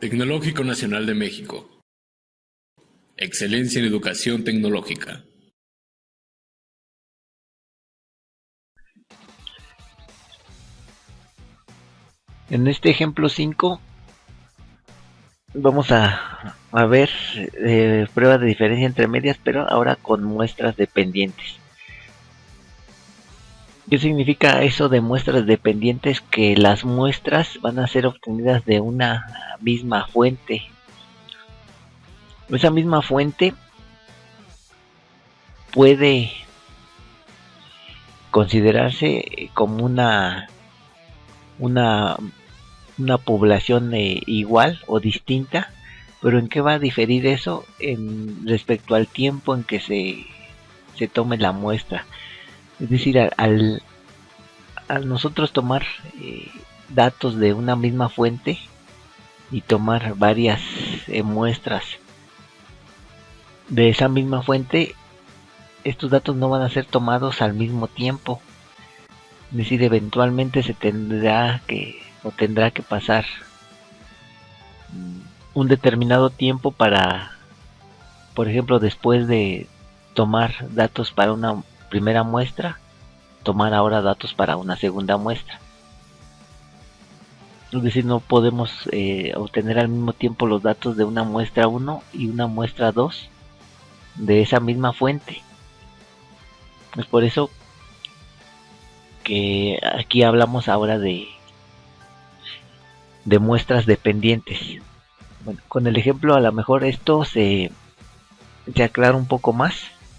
Tecnológico Nacional de México. Excelencia en educación tecnológica. En este ejemplo 5 vamos a ver pruebas de diferencia entre medias, pero ahora con muestras dependientes. ¿Qué significa eso de muestras dependientes? Que las muestras van a ser obtenidas de una misma fuente. Esa misma fuente puede considerarse como una población igual o distinta, pero ¿en qué va a diferir eso? Respecto al tiempo en que se tome la muestra. Es decir, al nosotros tomar datos de una misma fuente y tomar varias muestras de esa misma fuente, estos datos no van a ser tomados al mismo tiempo. Es decir, eventualmente se tendrá que pasar un determinado tiempo para, por ejemplo, después de tomar datos para una primera muestra, tomar ahora datos para una segunda muestra. Es decir, no podemos obtener al mismo tiempo los datos de una muestra 1 y una muestra 2 de esa misma fuente. Es por eso que aquí hablamos ahora de muestras dependientes. Bueno, con el ejemplo a lo mejor esto se aclara un poco más.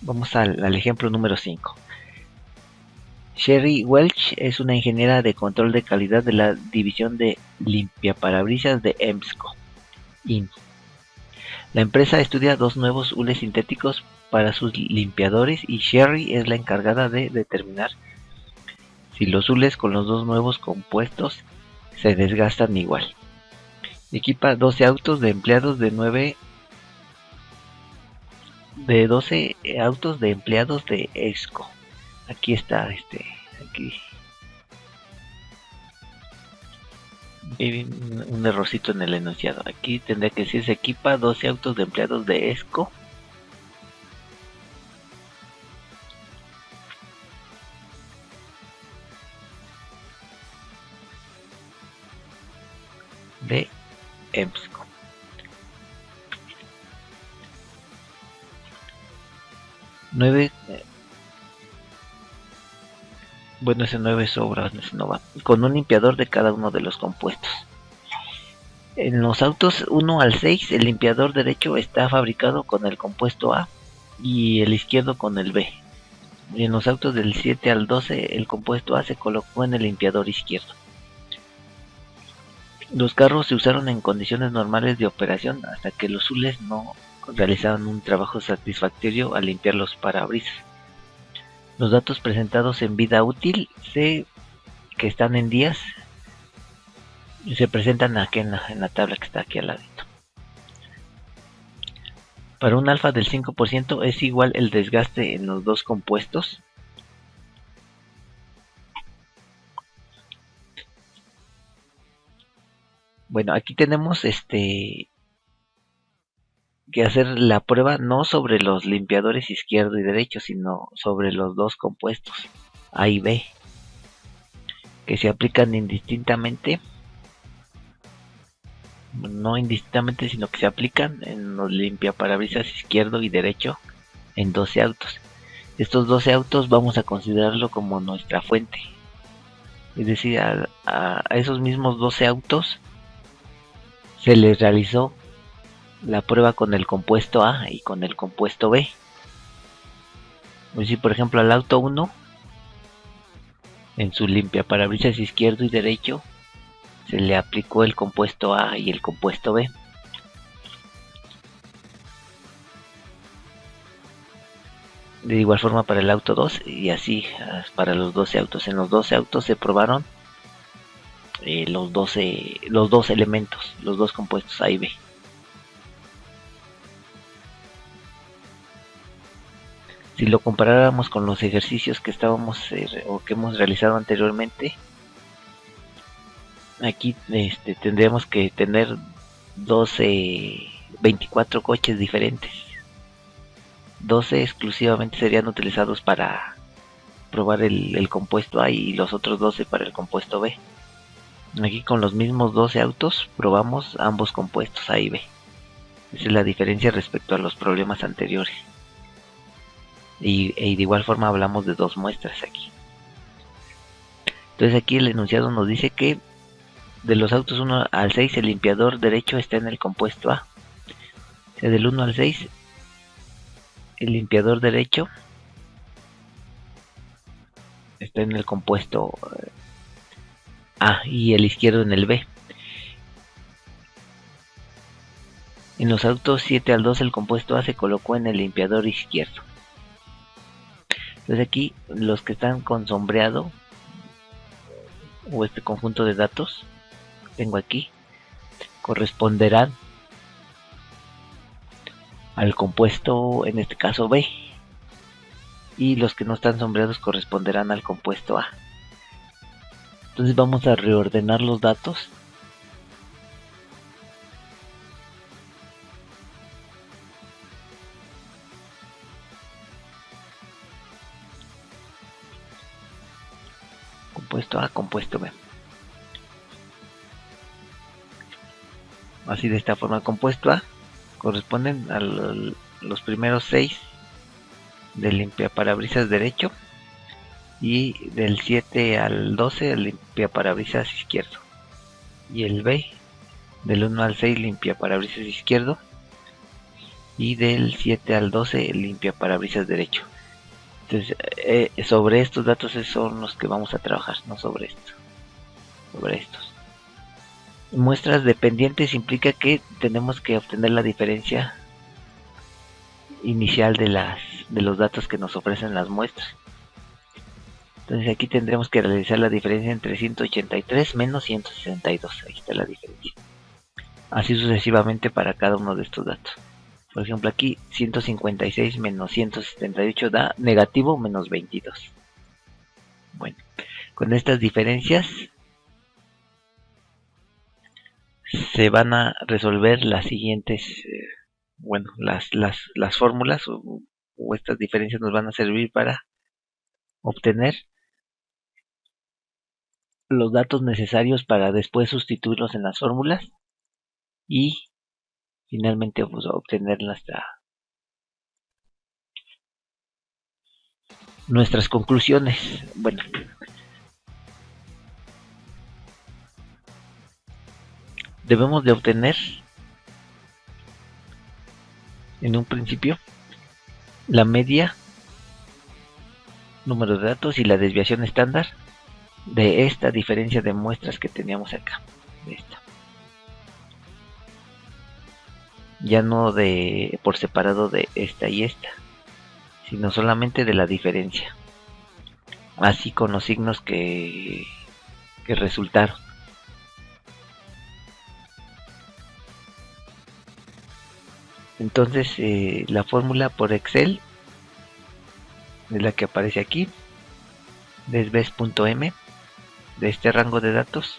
Vamos al ejemplo número 5. Sherry Welch es una ingeniera de control de calidad de la división de limpiaparabrisas de EMSCO, Inc. La empresa estudia 2 nuevos hules sintéticos para sus limpiadores y Sherry es la encargada de determinar si los hules con los 2 nuevos compuestos se desgastan igual. Equipa 12 autos de empleados de 12 autos de empleados de EMSCO. Aquí está, aquí hay un errorcito en el enunciado. Aquí tendría que decir: se equipa 12 autos de empleados de ESCO de EMSCO. Bueno, ese 9 sobra, ese no va. Con un limpiador de cada uno de los compuestos. En los autos 1 al 6, el limpiador derecho está fabricado con el compuesto A y el izquierdo con el B. Y en los autos del 7 al 12, el compuesto A se colocó en el limpiador izquierdo. Los carros se usaron en condiciones normales de operación hasta que los hules no realizaban un trabajo satisfactorio al limpiar los parabrisas. Los datos presentados en vida útil que están en días se presentan aquí en la tabla que está aquí al ladito. Para un alfa del 5% es igual el desgaste en los 2 compuestos. Bueno, aquí tenemos que hacer la prueba no sobre los limpiadores izquierdo y derecho, sino sobre los 2 compuestos A y B, que se aplican indistintamente, no indistintamente, sino que se aplican en los limpiaparabrisas izquierdo y derecho en 12 autos. Estos 12 autos vamos a considerarlo como nuestra fuente, es decir, a esos mismos 12 autos se les realizó la prueba con el compuesto A y con el compuesto B. Es decir, por ejemplo, al auto 1, en su limpiaparabrisas izquierdo y derecho, se le aplicó el compuesto A y el compuesto B. De igual forma para el auto 2 y así para los 12 autos. En los 12 autos se probaron los 2 elementos, los 2 compuestos A y B. Si lo comparáramos con los ejercicios que estábamos o que hemos realizado anteriormente, aquí tendríamos que tener 24 coches diferentes. 12 exclusivamente serían utilizados para probar el compuesto A y los otros 12 para el compuesto B. Aquí con los mismos 12 autos probamos ambos compuestos A y B. Esa es la diferencia respecto a los problemas anteriores. Y de igual forma hablamos de 2 muestras aquí. Entonces aquí el enunciado nos dice que de los autos 1 al 6 el limpiador derecho está en el compuesto A. O sea, del 1 al 6 el limpiador derecho está en el compuesto A y el izquierdo en el B. En los autos 7 al 12 el compuesto A se colocó en el limpiador izquierdo. Entonces aquí los que están con sombreado o este conjunto de datos que tengo aquí corresponderán al compuesto, en este caso B, y los que no están sombreados corresponderán al compuesto A. Entonces vamos a reordenar los datos. Compuesto A, compuesto B. Así de esta forma, compuesto A corresponden a los primeros 6 del limpiaparabrisas derecho y del 7 al 12 el limpiaparabrisas izquierdo, y el B del 1 al 6 limpiaparabrisas izquierdo y del 7 al 12 el limpiaparabrisas derecho. Entonces sobre estos datos son los que vamos a trabajar, no sobre esto, sobre estos. Muestras dependientes implica que tenemos que obtener la diferencia inicial de los datos que nos ofrecen las muestras. Entonces aquí tendremos que realizar la diferencia entre 183 menos 162. Ahí está la diferencia. Así sucesivamente para cada uno de estos datos. Por ejemplo aquí 156 menos 178 da negativo menos 22. Bueno, con estas diferencias se van a resolver las siguientes, las fórmulas o estas diferencias nos van a servir para obtener los datos necesarios para después sustituirlos en las fórmulas y finalmente pues, obtener nuestras conclusiones. Bueno, debemos de obtener en un principio la media, número de datos y la desviación estándar de esta diferencia de muestras que teníamos acá, de esta. Ya no de por separado de esta y esta, sino solamente de la diferencia, así con los signos que resultaron. Entonces la fórmula por Excel es la que aparece aquí, desves.m de este rango de datos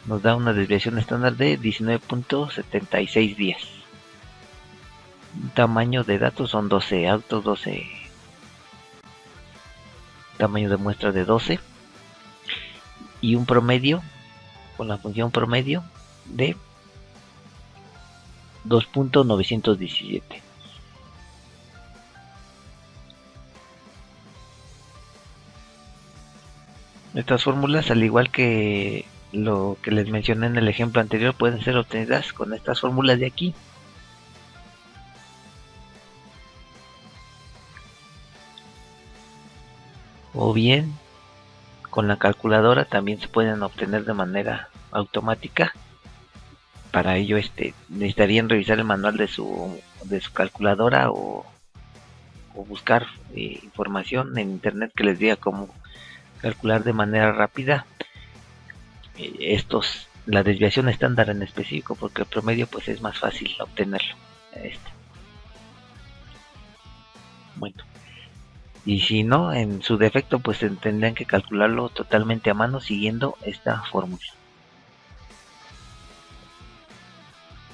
nos da una desviación estándar de 19.76 días. Tamaño de datos son 12 autos, 12 tamaño de muestra de 12 y un promedio con la función promedio de 2.917. Estas fórmulas, al igual que lo que les mencioné en el ejemplo anterior, pueden ser obtenidas con estas fórmulas de aquí. O bien con la calculadora también se pueden obtener de manera automática. Para ello necesitarían revisar el manual de su calculadora o buscar información en internet que les diga cómo calcular de manera rápida la desviación estándar en específico, porque el promedio pues es más fácil obtenerlo. Bueno, y si no, en su defecto pues tendrían que calcularlo totalmente a mano siguiendo esta fórmula.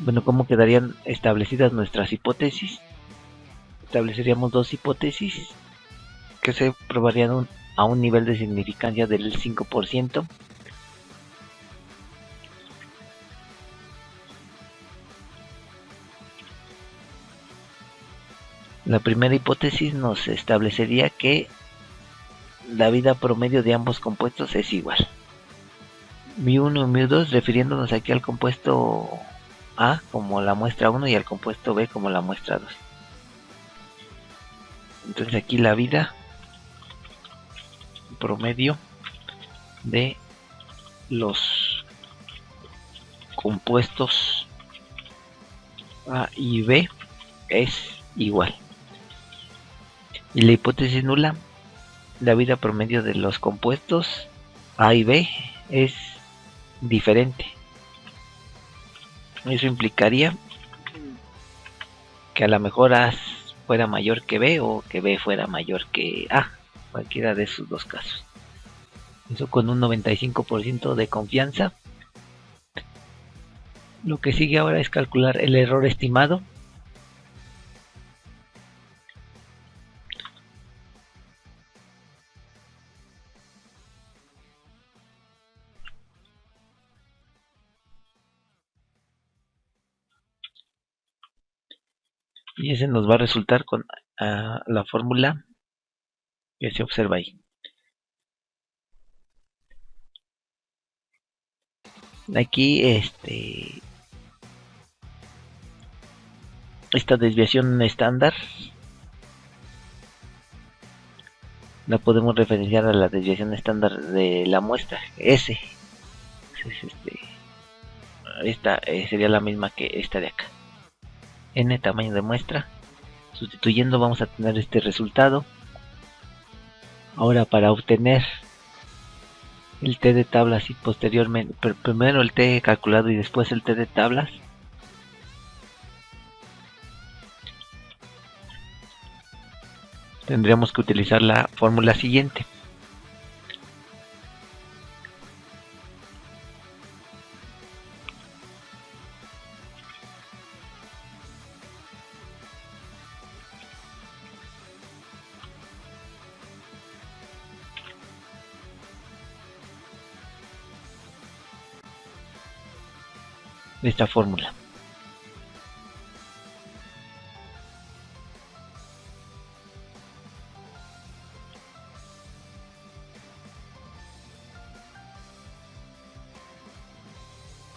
Bueno, ¿cómo quedarían establecidas nuestras hipótesis? Estableceríamos dos hipótesis que se probarían a un nivel de significancia del 5%. La primera hipótesis nos establecería que la vida promedio de ambos compuestos es igual. μ1 y μ2 refiriéndonos aquí al compuesto A como la muestra 1 y al compuesto B como la muestra 2. Entonces aquí la vida promedio de los compuestos A y B es igual. Y la hipótesis nula, la vida promedio de los compuestos A y B es diferente. Eso implicaría que a lo mejor A fuera mayor que B o que B fuera mayor que A, cualquiera de esos dos casos. Eso con un 95% de confianza. Lo que sigue ahora es calcular el error estimado. Y ese nos va a resultar con la fórmula que se observa ahí. Aquí esta desviación estándar la podemos referenciar a la desviación estándar de la muestra S. Esta sería la misma que esta de acá. N tamaño de muestra. Sustituyendo vamos a tener este resultado. Ahora para obtener el T de tablas y posteriormente, primero el T calculado y después el T de tablas, tendríamos que utilizar la fórmula siguiente. Esta fórmula.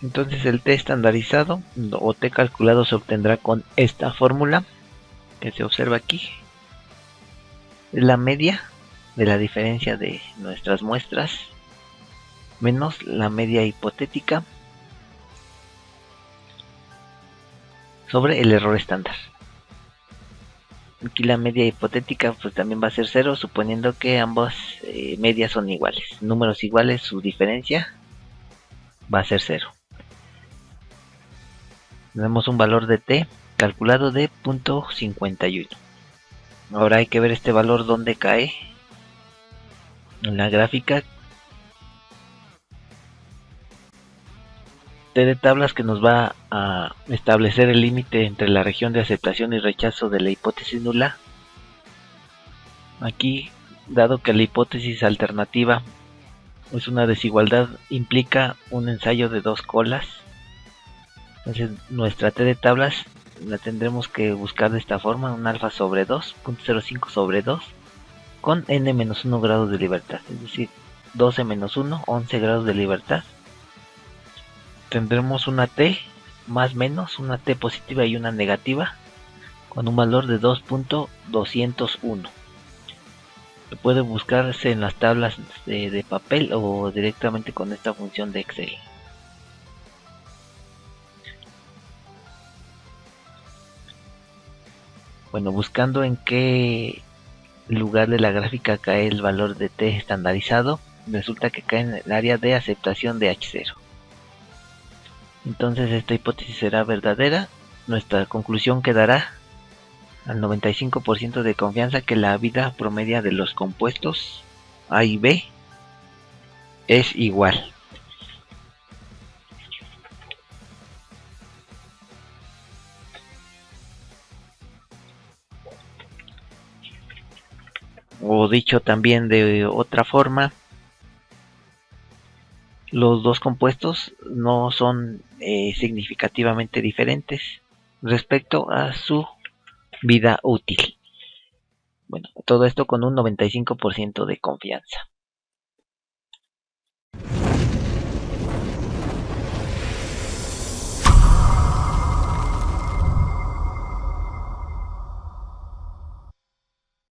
Entonces el T estandarizado o T calculado se obtendrá con esta fórmula que se observa aquí. Es la media de la diferencia de nuestras muestras menos la media hipotética sobre el error estándar. Aquí la media hipotética pues también va a ser 0, suponiendo que ambas medias son iguales. Números iguales, su diferencia va a ser 0. Tenemos un valor de T calculado de 0.51. Ahora hay que ver este valor dónde cae en la gráfica. T de tablas que nos va a establecer el límite entre la región de aceptación y rechazo de la hipótesis nula. Aquí, dado que la hipótesis alternativa es una desigualdad, implica un ensayo de dos colas. Entonces nuestra T de tablas la tendremos que buscar de esta forma, un alfa sobre 2, 0.05 sobre 2, con n-1 grados de libertad, es decir, 12 menos 1, 11 grados de libertad. Tendremos una T más menos, una T positiva y una negativa, con un valor de 2.201. Puede buscarse en las tablas de papel o directamente con esta función de Excel. Bueno, buscando en qué lugar de la gráfica cae el valor de T estandarizado, resulta que cae en el área de aceptación de H0. Entonces esta hipótesis será verdadera. Nuestra conclusión quedará al 95% de confianza que la vida promedia de los compuestos A y B es igual. O dicho también de otra forma, los dos compuestos no son significativamente diferentes respecto a su vida útil. Bueno, todo esto con un 95% de confianza.